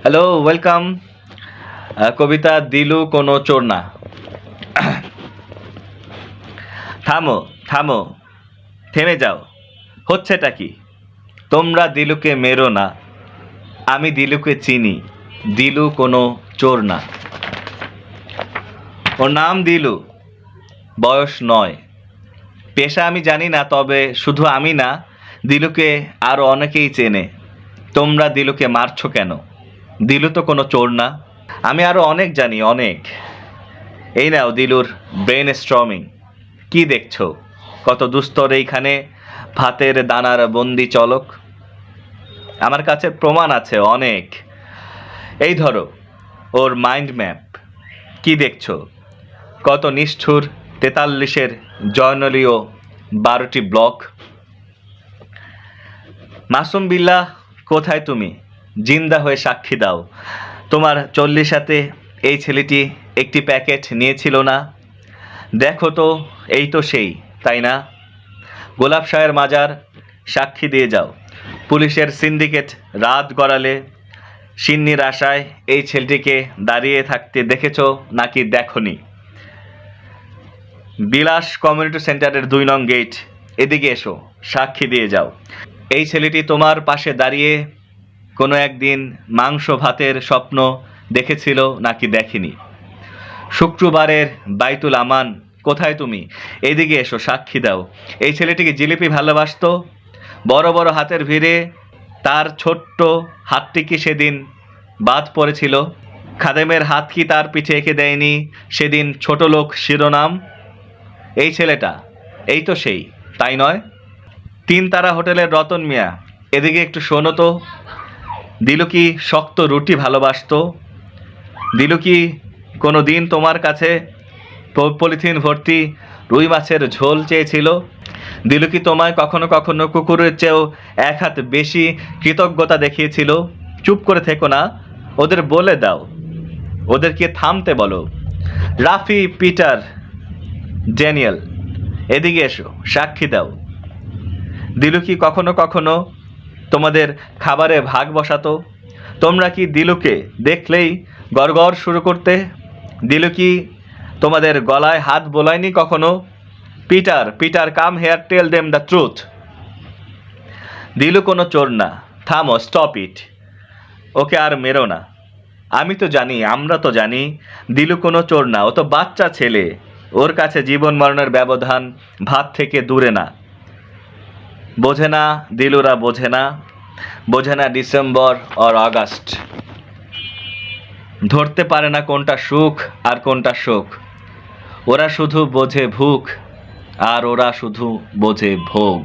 Hello, welcome. কবিতা দিলু কোনো চোর না। থামো, থামো, থেমে যাও। হচ্ছেটা কি? তোমরা দিলুকে মেরো না। আমি দিলুকে চিনি। দিলু কোনো চোর না। ওর নাম দিলু, বয়স ৯। পেশা আমি জানি না, তবে শুধু আমি না, দিলুকে আরও অনেকেই চেনে। তোমরা দিলুকে মারছো কেন? দিলু তো কোনো চোর না। আমি আরো অনেক জানি, অনেক। এই নাও দিলুর ব্রেন স্ট্রমিং। কি দেখছো? কত দুস্তর এইখানে ভাতের দানার বন্দি চলক। আমার কাছে প্রমাণ আছে অনেক। এই ধরো ওর মাইন্ড ম্যাপ। কি দেখছো? কত নিষ্ঠুর ৪৩-এর জয়নলীয় ১২টি ব্লক। মাসুম বিল্লাহ, কোথায় তুমি? জিন্দা হয়ে সাক্ষী দাও। তোমার ৪০-হাতে এই ছেলেটি একটি প্যাকেট নিয়েছিল না? দেখো তো, এই তো সেই, তাই না? গোলাপ শাহের মাজার, সাক্ষী দিয়ে যাও। পুলিশের সিন্ডিকেট রাত গড়ালে সিন্নির আশায় এই ছেলেটিকে দাঁড়িয়ে থাকতে দেখেছো নাকি দেখনি? বিলাস কমিউনিটি সেন্টারের ২ নং গেট, এদিকে এসো, সাক্ষী দিয়ে যাও। এই ছেলেটি তোমার পাশে দাঁড়িয়ে কোনো একদিন মাংস ভাতের স্বপ্ন দেখেছিল নাকি দেখেনি? শুক্রবারের বাইতুল আমান, কোথায় তুমি? এদিকে এসো, সাক্ষী দাও। এই ছেলেটিকে জিলিপি ভালোবাসতো। বড় বড় হাতের ভিড়ে তার ছোট্ট হাতটি কি সেদিন বাদ পড়েছিল? খাদেমের হাত কি তার পিঠে এঁকে দেয়নি সেদিন ছোট লোক শিরোনাম? এই ছেলেটা, এই তো সেই, তাই নয়? ৩ তারা হোটেলের রতন মিয়া, এদিকে একটু শোনো তো। দিলু কি শক্ত রুটি ভালোবাসতো? দিলু কি কোনো দিন তোমার কাছে পলিথিন ভর্তি রুই মাছের ঝোল চেয়েছিল? দিলু কি তোমায় কখনো কখনো কুকুরের চেয়েও ১ হাত বেশি কৃতজ্ঞতা দেখিয়েছিল? চুপ করে থেকো না, ওদের বলে দাও, ওদেরকে থামতে বলো। রাফি, পিটার, ড্যানিয়েল, এদিকে এসো, সাক্ষী দাও। দিলু কি কখনো কখনো তোমাদের খাবারে ভাগ বসাতো? তোমরা কি দিলুকে দেখলেই গড়গড় শুরু করতে? দিলু কি তোমাদের গলায় হাত বোলায়নি কখনো? Peter, Peter, come here, tell them the truth. Dilu কোনো চোর না। থামো, স্টপ ইট। ওকে আর মেরো না। আমি তো জানি, আমরা তো জানি, দিলু কোনো চোর না। ও তো বাচ্চা ছেলে। ওর কাছে জীবন মরণের ব্যবধান ভাত থেকে দূরে না। বোঝে না, দিলুরা বোঝে না। বোঝে না ডিসেম্বর আর আগস্ট। ধরতে পারে না কোনটা সুখ আর কোনটা শোক। ওরা শুধু বোঝে ভুখ, আর ওরা শুধু বোঝে ভোগ।